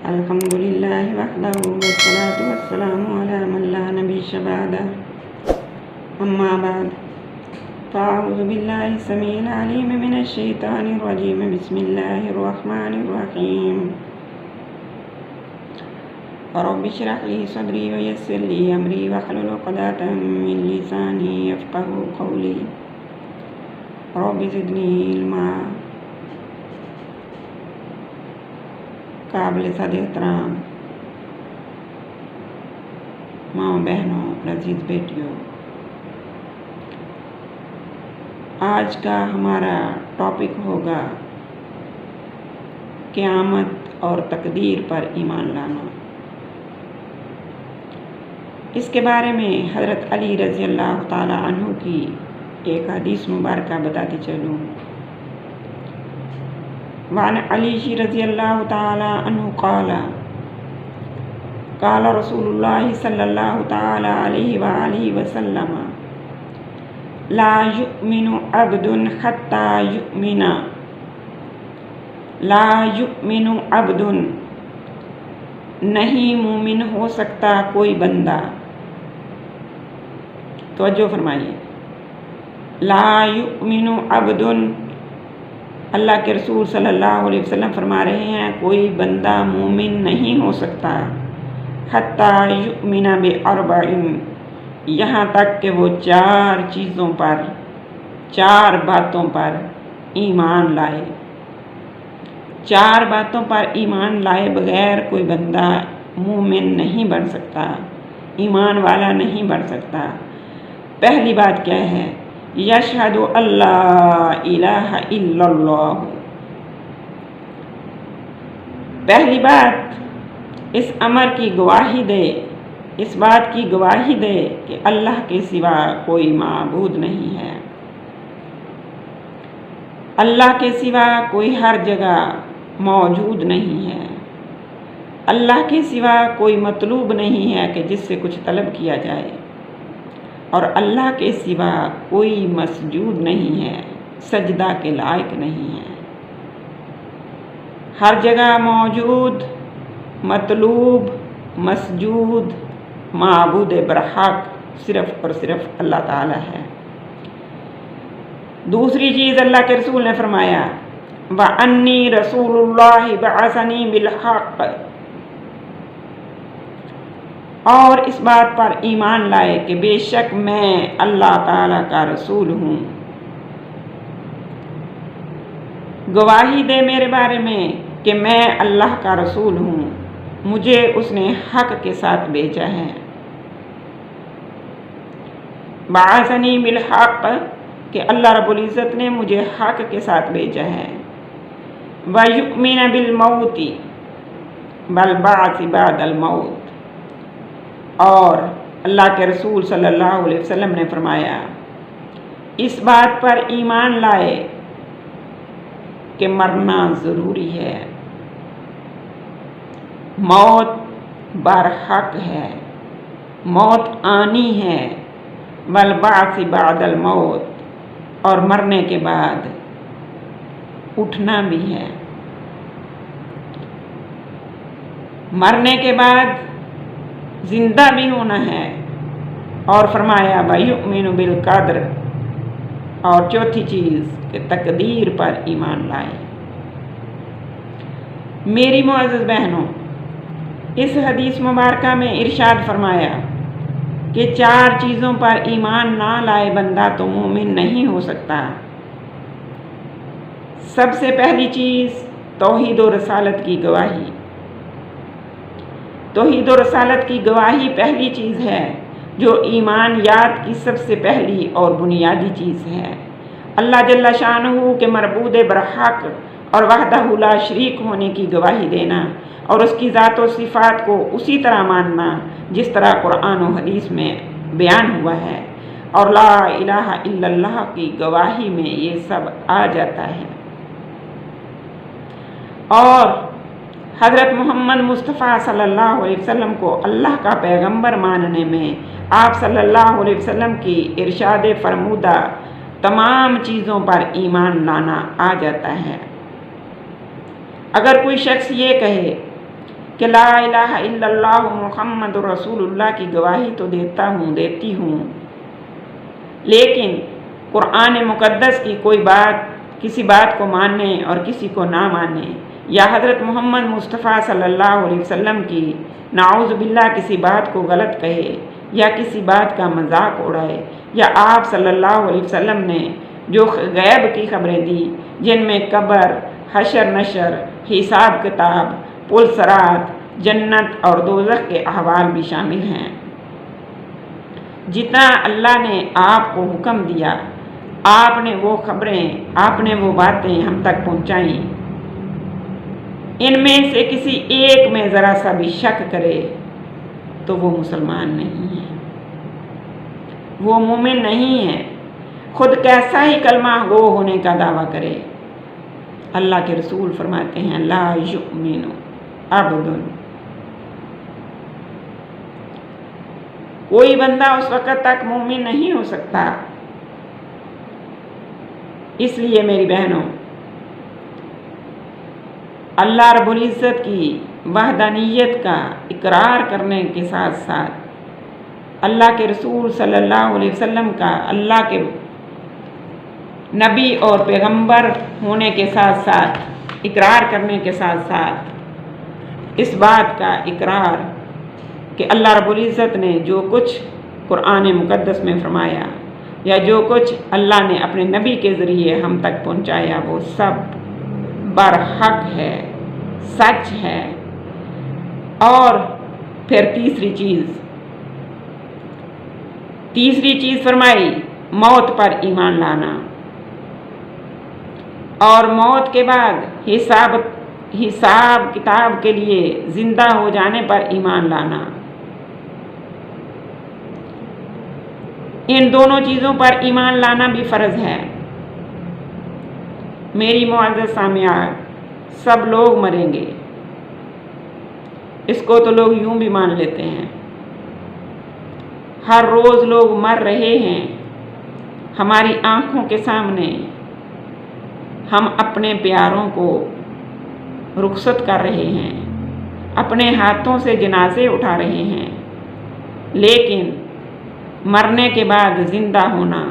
الحمد لله وحده والصلاة والسلام على من لا نبي بعده أما بعد فأعوذ بالله السميع العليم من الشيطان الرجيم بسم الله الرحمن الرحيم رب اشرح لي صدري ويسر لي أمري واحلل عقدة من لساني يفقهوا قولي رب زدني علما. قابل صد احترام ماں بہنوں عزیز بیٹیوں، آج کا ہمارا ٹاپک ہوگا قیامت اور تقدیر پر ایمان لانا. اس کے بارے میں حضرت علی رضی اللہ تعالی عنہ کی ایک حدیث مبارکہ بتاتی چلوں. وعن علی رضی اللہ تعالی عنہ قال قال رسول اللہ صلی اللہ تعالی علیہ وآلہ وسلم لا یؤمن عبد حتی یؤمن لا یؤمن عبد نہیں مومن ہو سکتا کوئی بندہ. توجہ فرمائیے، لا یؤمن عبد، اللہ کے رسول صلی اللہ علیہ وسلم فرما رہے ہیں کوئی بندہ مومن نہیں ہو سکتا حتی یؤمن باربع، یہاں تک کہ وہ چار چیزوں پر، چار باتوں پر ایمان لائے. چار باتوں پر ایمان لائے بغیر کوئی بندہ مومن نہیں بن سکتا، ایمان والا نہیں بن سکتا. پہلی بات کیا ہے؟ یشہد اللہ الہ الا اللہ. پہلی بات اس امر کی گواہی دے، اس بات کی گواہی دے کہ اللہ کے سوا کوئی معبود نہیں ہے، اللہ کے سوا کوئی ہر جگہ موجود نہیں ہے، اللہ کے سوا کوئی مطلوب نہیں ہے کہ جس سے کچھ طلب کیا جائے، اور اللہ کے سوا کوئی مسجود نہیں ہے، سجدہ کے لائق نہیں ہے. ہر جگہ موجود، مطلوب، مسجود، معبود برحق صرف اور صرف اللہ تعالی ہے. دوسری چیز اللہ کے رسول نے فرمایا وَأَنِّي رَسُولُ اللَّهِ بَعَثَنِي بِالْحَقِّ، اور اس بات پر ایمان لائے کہ بے شک میں اللہ تعالیٰ کا رسول ہوں. گواہی دے میرے بارے میں کہ میں اللہ کا رسول ہوں، مجھے اس نے حق کے ساتھ بھیجا ہے. بعثنی بالحق، کہ اللہ رب العزت نے مجھے حق کے ساتھ بھیجا ہے. وَيُؤْمِنَ بِالْمَوْتِ وَالْبَعْثِ بَعْدَ الْمَوْتِ، اور اللہ کے رسول صلی اللہ علیہ وسلم نے فرمایا اس بات پر ایمان لائے کہ مرنا ضروری ہے، موت برحق ہے، موت آنی ہے. والبعث بعد الموت، اور مرنے کے بعد اٹھنا بھی ہے. مرنے کے بعد زندہ بھی ہونا ہے. اور فرمایا وَيُؤْمِنُ بِالْقَدْرِ، اور چوتھی چیز کہ تقدیر پر ایمان لائے. میری معزز بہنوں، اس حدیث مبارکہ میں ارشاد فرمایا کہ چار چیزوں پر ایمان نہ لائے بندہ تو مومن نہیں ہو سکتا. سب سے پہلی چیز توحید و رسالت کی گواہی. توحید و رسالت کی گواہی پہلی چیز ہے جو ایمانیات کی سب سے پہلی اور بنیادی چیز ہے. اللہ جل شانہ کے معبود برحق اور وحدہ لا شریک ہونے کی گواہی دینا، اور اس کی ذات و صفات کو اسی طرح ماننا جس طرح قرآن و حدیث میں بیان ہوا ہے. اور لا الہ الا اللہ کی گواہی میں یہ سب آ جاتا ہے. اور حضرت محمد مصطفیٰ صلی اللہ علیہ وسلم کو اللہ کا پیغمبر ماننے میں آپ صلی اللہ علیہ وسلم کی ارشاد فرمودہ تمام چیزوں پر ایمان لانا آ جاتا ہے. اگر کوئی شخص یہ کہے کہ لا الہ الا اللہ محمد رسول اللہ کی گواہی تو دیتی ہوں، لیکن قرآن مقدس کی کسی بات کو ماننے اور کسی کو نہ ماننے، یا حضرت محمد مصطفیٰ صلی اللہ علیہ وسلم کی نعوذ باللہ کسی بات کو غلط کہے یا کسی بات کا مذاق اڑائے، یا آپ صلی اللہ علیہ وسلم نے جو غیب کی خبریں دی جن میں قبر، حشر نشر، حساب کتاب، پل صراط، جنت اور دوزخ کے احوال بھی شامل ہیں، جتنا اللہ نے آپ کو حکم دیا آپ نے وہ خبریں، آپ نے وہ باتیں ہم تک پہنچائیں، ان میں سے کسی ایک میں ذرا سا بھی شک کرے تو وہ مسلمان نہیں ہے، وہ مومن نہیں ہے، خود کیسا ہی کلمہ گو ہونے کا دعویٰ کرے۔ اللہ کے رسول فرماتے ہیں لا یؤمن عبد، کوئی بندہ اس وقت تک مومن نہیں ہو سکتا۔ اس لیے میری بہنوں، اللہ رب العزت کی وحدانیت کا اقرار کرنے کے ساتھ ساتھ اللہ کے رسول صلی اللہ علیہ وسلم کا اللہ کے نبی اور پیغمبر ہونے کے ساتھ ساتھ اقرار کرنے کے ساتھ ساتھ اس بات کا اقرار کہ اللہ رب العزت نے جو کچھ قرآن مقدس میں فرمایا یا جو کچھ اللہ نے اپنے نبی کے ذریعے ہم تک پہنچایا وہ سب برحق ہے، سچ ہے۔ اور پھر تیسری چیز فرمائی موت پر ایمان لانا، اور موت کے بعد حساب کتاب کے لیے زندہ ہو جانے پر ایمان لانا۔ ان دونوں چیزوں پر ایمان لانا بھی فرض ہے۔ میری معزز سامعات، سب لوگ مریں گے، اس کو تو لوگ یوں بھی مان لیتے ہیں، ہر روز لوگ مر رہے ہیں ہماری آنکھوں کے سامنے، ہم اپنے پیاروں کو رخصت کر رہے ہیں، اپنے ہاتھوں سے جنازے اٹھا رہے ہیں، لیکن مرنے کے بعد زندہ ہونا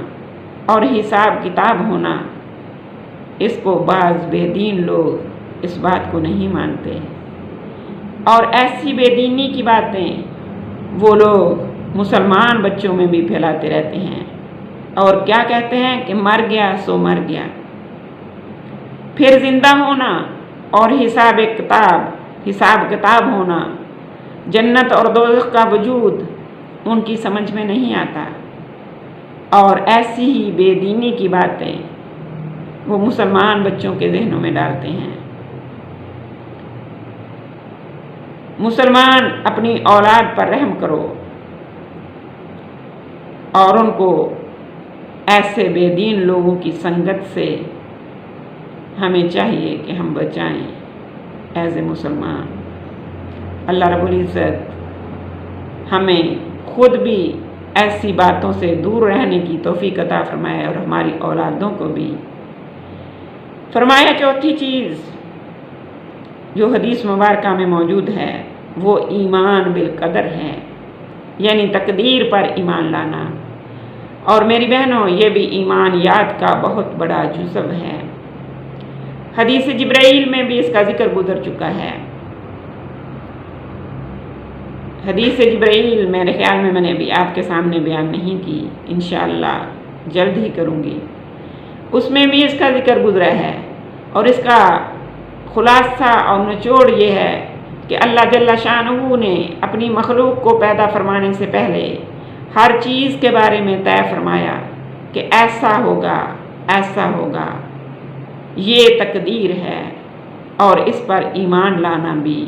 اور حساب کتاب ہونا، اس کو بعض بے دین لوگ اس بات کو نہیں مانتے، اور ایسی بے دینی کی باتیں وہ لوگ مسلمان بچوں میں بھی پھیلاتے رہتے ہیں، اور کیا کہتے ہیں کہ مر گیا سو مر گیا۔ پھر زندہ ہونا اور حساب کتاب ہونا، جنت اور دوزخ کا وجود ان کی سمجھ میں نہیں آتا، اور ایسی ہی بے دینی کی باتیں وہ مسلمان بچوں کے ذہنوں میں ڈالتے ہیں۔ مسلمان اپنی اولاد پر رحم کرو اور ان کو ایسے بے دین لوگوں کی سنگت سے ہمیں چاہیے کہ ہم بچائیں ایز اے مسلمان۔ اللہ رب العزت ہمیں خود بھی ایسی باتوں سے دور رہنے کی توفیق عطا فرمائے اور ہماری اولادوں کو بھی۔ فرمایا چوتھی چیز جو حدیث مبارکہ میں موجود ہے وہ ایمان بالقدر ہے، یعنی تقدیر پر ایمان لانا، اور میری بہنوں یہ بھی ایمانیات کا بہت بڑا جزو ہے۔ حدیث جبرائیل میں بھی اس کا ذکر گزر چکا ہے۔ حدیث جبرائیل میرے خیال میں نے ابھی آپ کے سامنے بیان نہیں کی، انشاءاللہ جلد ہی کروں گی۔ اس میں بھی اس کا ذکر گزرا ہے، اور اس کا خلاصہ اور نچوڑ یہ ہے کہ اللہ جل شانہ نے اپنی مخلوق کو پیدا فرمانے سے پہلے ہر چیز کے بارے میں طے فرمایا کہ ایسا ہوگا، ایسا ہوگا، یہ تقدیر ہے، اور اس پر ایمان لانا بھی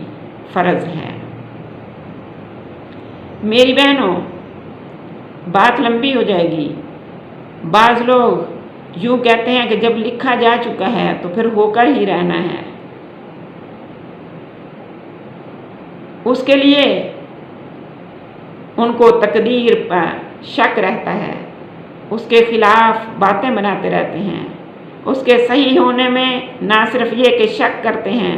فرض ہے۔ میری بہنوں، بات لمبی ہو جائے گی۔ بعض لوگ یوں کہتے ہیں کہ جب لکھا جا چکا ہے تو پھر ہو کر ہی رہنا ہے، اس کے لیے ان کو تقدیر پر شک رہتا ہے، اس کے خلاف باتیں بناتے رہتے ہیں، اس کے صحیح ہونے میں نہ صرف یہ کہ شک کرتے ہیں